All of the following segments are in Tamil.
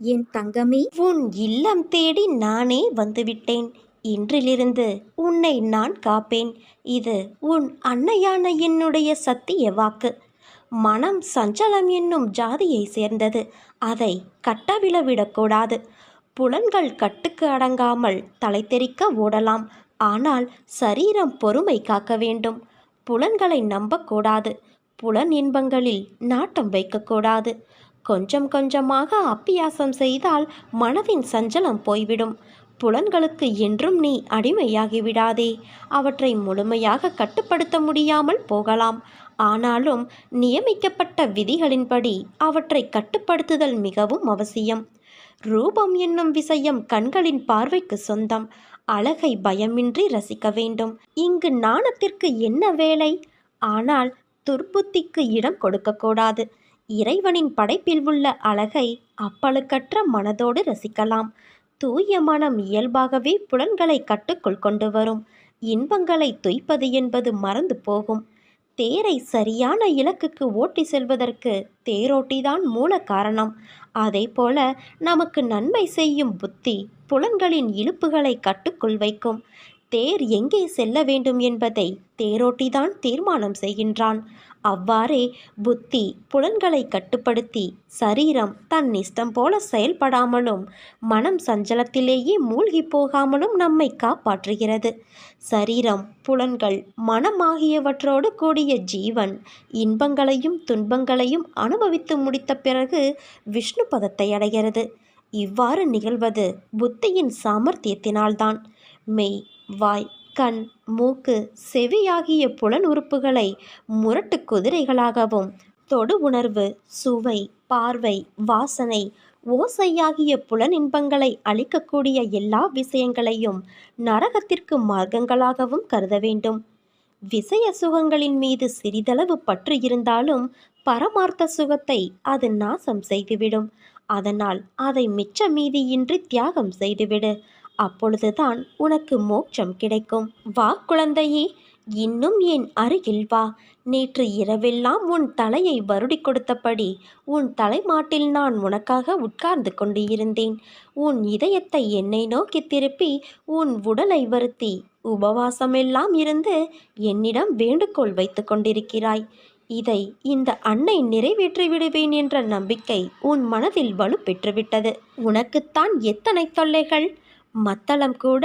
என் தங்கமே, உன் இல்லம் தேடி நானே வந்துவிட்டேன். இன்றிலிருந்து உன்னை நான் காப்பேன். இது உன் அன்னையான என்னுடைய சத்திய வாக்கு. மனம் சஞ்சலம் என்னும் ஜாதியை சேர்ந்தது. அதை கட்டவிழ விடக்கூடாது. புலன்கள் கட்டுக்கு அடங்காமல் தலை தெறிக்க ஓடலாம். ஆனால் சரீரம் பொறுமை காக்க வேண்டும். புலன்களை நம்பக்கூடாது. புலன் இன்பங்களில் நாட்டம் வைக்கக்கூடாது. கொஞ்சம் கொஞ்சமாக அப்பியாசம் செய்தால் மனதின் சஞ்சலம் போய்விடும். புலன்களுக்கு என்றும் நீ அடிமையாகிவிடாதே. அவற்றை முழுமையாக கட்டுப்படுத்த முடியாமல் போகலாம். ஆனாலும் நியமிக்கப்பட்ட விதிகளின்படி அவற்றை கட்டுப்படுத்துதல் மிகவும் அவசியம். ரூபம் என்னும் விஷயம் கண்களின் பார்வைக்கு சொந்தம். அழகை பயமின்றி ரசிக்க வேண்டும். இங்கு நாணத்திற்கு என்ன வேலை? ஆனால் துர்புத்திக்கு இடம் கொடுக்கக்கூடாது. இறைவனின் படைப்பில் உள்ள அழகை அப்பழுக்கற்ற மனதோடு ரசிக்கலாம். தூய மனம் இயல்பாகவே புலன்களை கட்டுக்குள் கொண்டு வரும். இன்பங்களை துய்ப்பது என்பது மறந்து போகும். தேரை சரியான இலக்குக்கு ஓட்டி செல்வதற்கு தேரோட்டிதான் மூல காரணம். அதே போல நமக்கு நன்மை செய்யும் புத்தி புலன்களின் இழுப்புகளை கட்டுக்குள் வைக்கும். தேர் எங்கே செல்ல வேண்டும் என்பதை தேரோட்டிதான் தீர்மானம் செய்கின்றான். அவ்வாறே புத்தி புலன்களை கட்டுப்படுத்தி சரீரம் தன் இஷ்டம் போல செயல்படாமலும் மனம் சஞ்சலத்திலேயே மூழ்கி போகாமலும் நம்மை காப்பாற்றுகிறது. சரீரம், புலன்கள், மனம் ஆகியவற்றோடு கூடிய ஜீவன் இன்பங்களையும் துன்பங்களையும் அனுபவித்து முடித்த பிறகு விஷ்ணு பதத்தை அடைகிறது. இவ்வாறு நிகழ்வது புத்தியின் சாமர்த்தியத்தினால்தான். மெய், வாய், கண், மூக்கு, செவி ஆகிய புலன் உறுப்புகளை முரட்டு குதிரைகளாகவும், தொடு உணர்வு, சுவை, பார்வை, வாசனை, ஓசை ஆகிய புலனின்பங்களை அளிக்கக்கூடிய எல்லா விஷயங்களையும் நரகத்திற்கு மார்க்கங்களாகவும் கருத வேண்டும். விஷய சுகங்களின் மீது சிறிதளவு பற்று இருந்தாலும் பரமார்த்த சுகத்தை அது நாசம் செய்துவிடும். அதனால் அதை மிச்ச மீதியின்றி தியாகம் செய்துவிடு. அப்பொழுதுதான் உனக்கு மோட்சம் கிடைக்கும். வா குழந்தையே, இன்னும் என் அருகில் வா. நேற்று இரவெல்லாம் உன் தலையை வருடி கொடுத்தபடி உன் தலைமாட்டில் நான் உனக்காக உட்கார்ந்து கொண்டு இருந்தேன். உன் இதயத்தை என்னை நோக்கி திருப்பி உன் உடலை வருத்தி உபவாசமெல்லாம் இருந்து என்னிடம் வேண்டுகோள் வைத்து கொண்டிருக்கிறாய். இதை இந்த அன்னை நிறைவேற்றி விடுவேன் என்ற நம்பிக்கை உன் மனதில் வலு பெற்றுவிட்டது. உனக்குத்தான் எத்தனை தொல்லைகள்! மத்தளம் கூட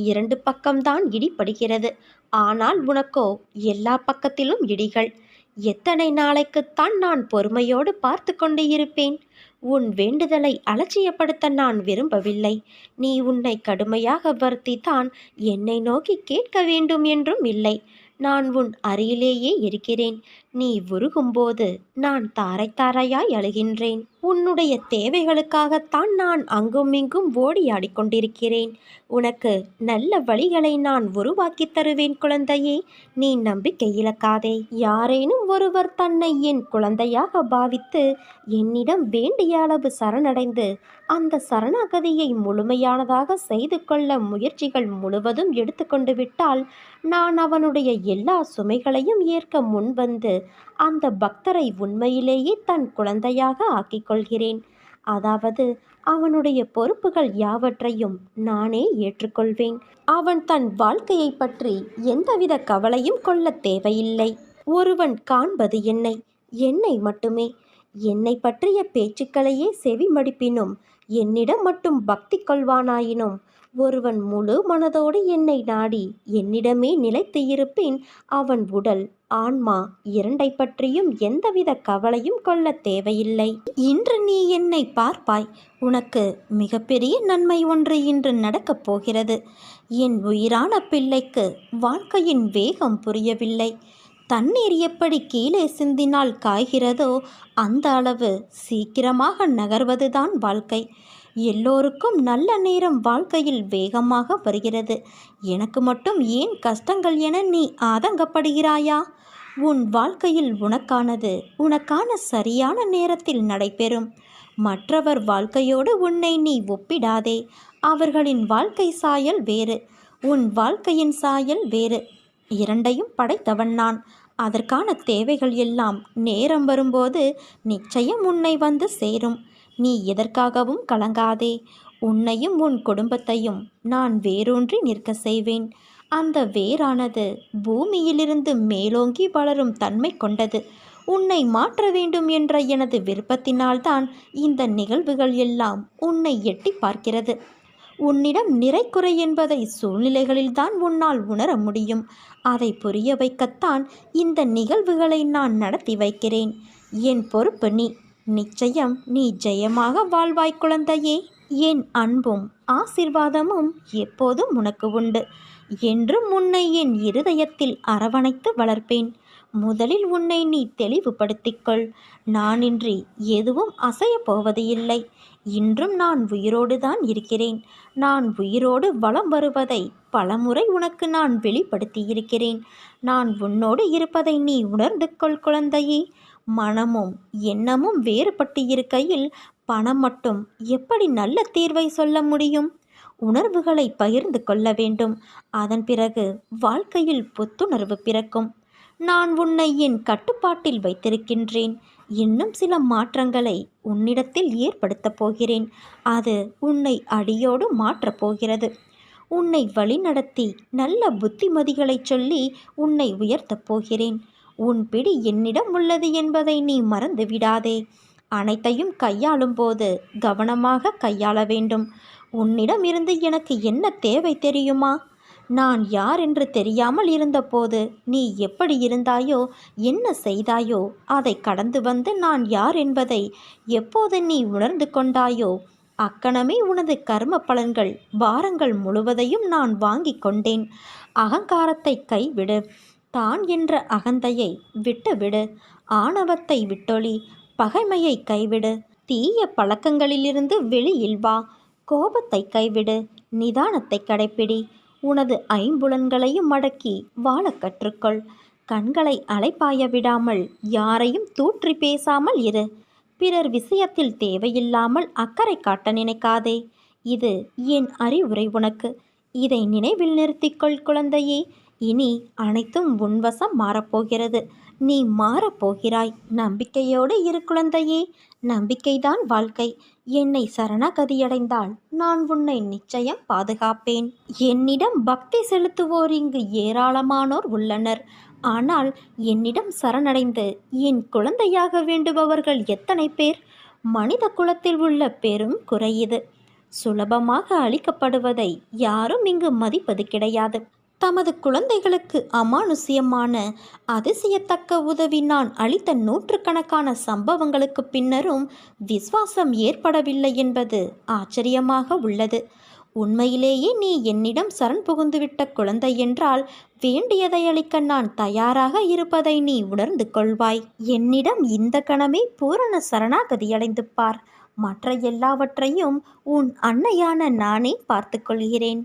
2 பக்கம்தான் இடிபடுகிறது. ஆனால் உனக்கோ எல்லா பக்கத்திலும் இடிகள். எத்தனை நாளைக்குத்தான் நான் பொறுமையோடு பார்த்து கொண்டு இருப்பேன்? உன் வேண்டுதலை அலட்சியப்படுத்த நான் விரும்பவில்லை. நீ உன்னை கடுமையாக வருத்தித்தான் என்னை நோக்கி கேட்க வேண்டும் என்றும் இல்லை. நான் உன் அருகிலேயே இருக்கிறேன். நீ உருகும்போது நான் தாரை தாரையாய் அழுகின்றேன். உன்னுடைய தேவைகளுக்காகத்தான் நான் அங்கும் இங்கும் ஓடியாடிக் கொண்டிருக்கிறேன். உனக்கு நல்ல வழிகளை நான் உருவாக்கி தருவேன் குழந்தையே. நீ நம்பிக்கை இழக்காதே. யாரேனும் ஒருவர் தன்னை என் குழந்தையாக பாவித்து என்னிடம் வேண்டிய அளவு சரணடைந்து அந்த சரணாகதியை முழுமையானதாக செய்து கொள்ள முயற்சிகள் முழுவதும் எடுத்துக்கொண்டு விட்டால் நான் அவனுடைய எல்லா சுமைகளையும் ஏற்க முன்வந்து அந்த பக்தரை உண்மையிலேயே தன் குழந்தையாக ஆக்கிக் கொள்கிறேன். அதாவது அவனுடைய பொறுப்புகள் யாவற்றையும் நானே ஏற்றுக்கொள்வேன். அவன் தன் வாழ்க்கையை பற்றி எந்தவித கவலையும் கொள்ள தேவையில்லை. ஒருவன் காண்பது என்னை, என்னை மட்டுமே. என்னை பற்றிய பேச்சுக்களையே செவி மடிப்பினும் என்னிடம் மட்டும் பக்தி கொள்வானாயினும் ஒருவன் முழு மனதோடு என்னை நாடி என்னிடமே நிலைத்து இருப்பின் அவன் உடல், ஆன்மா இரண்டை பற்றியும் எந்தவித கவலையும் கொள்ள தேவையில்லை. இன்று நீ என்னை பார்ப்பாய். உனக்கு மிகப்பெரிய நன்மை ஒன்று இன்று நடக்கப் போகிறது. என் உயிரான பிள்ளைக்கு வாழ்க்கையின் வேகம் புரியவில்லை. தண்ணீர் எப்படி கீழே சிந்தினால் காய்கிறதோ அந்த அளவு சீக்கிரமாக நகர்வதுதான் வாழ்க்கை. எல்லோருக்கும் நல்ல நேரம் வாழ்க்கையில் வேகமாக வருகிறது. எனக்கு மட்டும் ஏன் கஷ்டங்கள் என நீ ஆதங்கப்படுகிறாயா? உன் வாழ்க்கையில் உனக்கானது உனக்கான சரியான நேரத்தில் நடைபெறும். மற்றவர் வாழ்க்கையோடு உன்னை நீ ஒப்பிடாதே. அவர்களின் வாழ்க்கை சாயல் வேறு, உன் வாழ்க்கையின் சாயல் வேறு. இரண்டையும் படைத்தவன் நான். அதற்கான தேவைகள் எல்லாம் நேரம் வரும்போது நிச்சயம் உன்னை வந்து சேரும். நீ எதற்காகவும் கலங்காதே. உன்னையும் உன் குடும்பத்தையும் நான் வேரூன்றி நிற்க செய்வேன். அந்த வேரானது பூமியிலிருந்து மேலோங்கி வளரும் தன்மை கொண்டது. உன்னை மாற்ற வேண்டும் என்ற எனது விருப்பத்தினால்தான் இந்த நிகழ்வுகள் எல்லாம் உன்னை எட்டி பார்க்கிறது. உன்னிடம் நிறைக்குறை என்பதை சூழ்நிலைகளில்தான் உன்னால் உணர முடியும். அதை புரிய வைக்கத்தான் இந்த நிகழ்வுகளை நான் நடத்தி வைக்கிறேன். என் பொறுப்பு நீ. நிச்சயம் நீ ஜெயமாக வாழ்வாய் குழந்தையே. என் அன்பும் ஆசிர்வாதமும் எப்போதும் உனக்கு உண்டு. என்றும் உன்னை என் இருதயத்தில் அரவணைத்து வளர்ப்பேன். முதலில் உன்னை நீ தெளிவுபடுத்திக்கொள். நானின்றி எதுவும் அசையப் போவது இல்லை. இன்றும் நான் உயிரோடு தான் இருக்கிறேன். நான் உயிரோடு வலம் வருவதை பலமுறை உனக்கு நான் வெளிப்படுத்தியிருக்கிறேன். நான் உன்னோடு இருப்பதை நீ உணர்ந்து கொள் குழந்தையே. மனமும் எண்ணமும் வேறுபட்டு இருக்கையில் பணம் மட்டும் எப்படி நல்ல தீர்வை சொல்ல முடியும்? உணர்வுகளை பகிர்ந்து கொள்ள வேண்டும். அதன் பிறகு வாழ்க்கையில் புத்துணர்வு பிறக்கும். நான் உன்னை என் கட்டுப்பாட்டில் வைத்திருக்கின்றேன். இன்னும் சில மாற்றங்களை உன்னிடத்தில் ஏற்படுத்தப் போகிறேன். அது உன்னை அடியோடு மாற்றப் போகிறது. உன்னை வழிநடத்தி நல்ல புத்திமதிகளை சொல்லி உன்னை உயர்த்தப் போகிறேன். உன் பிடி என்னிடம் உள்ளது என்பதை நீ மறந்து விடாதே. அனைத்தையும் கையாளும் போது கவனமாக கையாள வேண்டும். உன்னிடம் இருந்து எனக்கு என்ன தேவை தெரியுமா? நான் யார் என்று தெரியாமல் இருந்தபோது நீ எப்படி இருந்தாயோ, என்ன செய்தாயோ, அதை கடந்து வந்து நான் யார் என்பதை எப்போது நீ உணர்ந்து கொண்டாயோ, அக்கணமே உனது கர்ம பலன்கள் பாரங்கள் முழுவதையும் நான் வாங்கி கொண்டேன். அகங்காரத்தை கைவிடு. தான் என்ற அகந்தையை விட்டுவிடு. ஆணவத்தை விட்டொளி. பகைமையை கைவிடு. தீய பழக்கங்களிலிருந்து வெளியில் வா. கோபத்தை கைவிடு. நிதானத்தை கடைப்பிடி. உனது ஐம்புலன்களையும் அடக்கி வாழ கற்றுக்கொள். கண்களை அலைப்பாய விடாமல் யாரையும் தூற்றி பேசாமல் இரு. பிறர் விஷயத்தில் தேவையில்லாமல் அக்கறை காட்ட நினைக்காதே. இது என் அறிவுரை உனக்கு. இதை நினைவில் நிறுத்திக்கொள் குழந்தையே. இனி அனைத்தும் உன்வசம் மாறப்போகிறது. நீ மாறப்போகிறாய். நம்பிக்கையோடு இரு குழந்தையே. நம்பிக்கைதான் வாழ்க்கை. என்னை சரணகதியடைந்தால் நான் உன்னை நிச்சயம் பாதுகாப்பேன். என்னிடம் பக்தி செலுத்துவோர் இங்கு ஏராளமானோர் உள்ளனர். ஆனால் என்னிடம் சரணடைந்து என் குழந்தையாக வேண்டுபவர்கள் எத்தனை பேர்? மனித குலத்தில் உள்ள பெரும் குறை இது. சுலபமாக அளிக்கப்படுவதை யாரும் இங்கு மதிப்பது கிடையாது. தமது குழந்தைகளுக்கு அமானுஷ்யமான அதிசயத்தக்க உதவி நான் அளித்த நூற்றுக்கணக்கான சம்பவங்களுக்கு பின்னரும் விசுவாசம் ஏற்படவில்லை என்பது ஆச்சரியமாக உள்ளது. உண்மையிலேயே நீ என்னிடம் சரண் புகுந்துவிட்ட குழந்தை என்றால் வேண்டியதை அளிக்க நான் தயாராக இருப்பதை நீ உணர்ந்து கொள்வாய். என்னிடம் இந்த கணமே பூரண சரணாகதியடைந்து பார். மற்ற எல்லாவற்றையும் உன் அன்னையான நானே பார்த்து கொள்கிறேன்.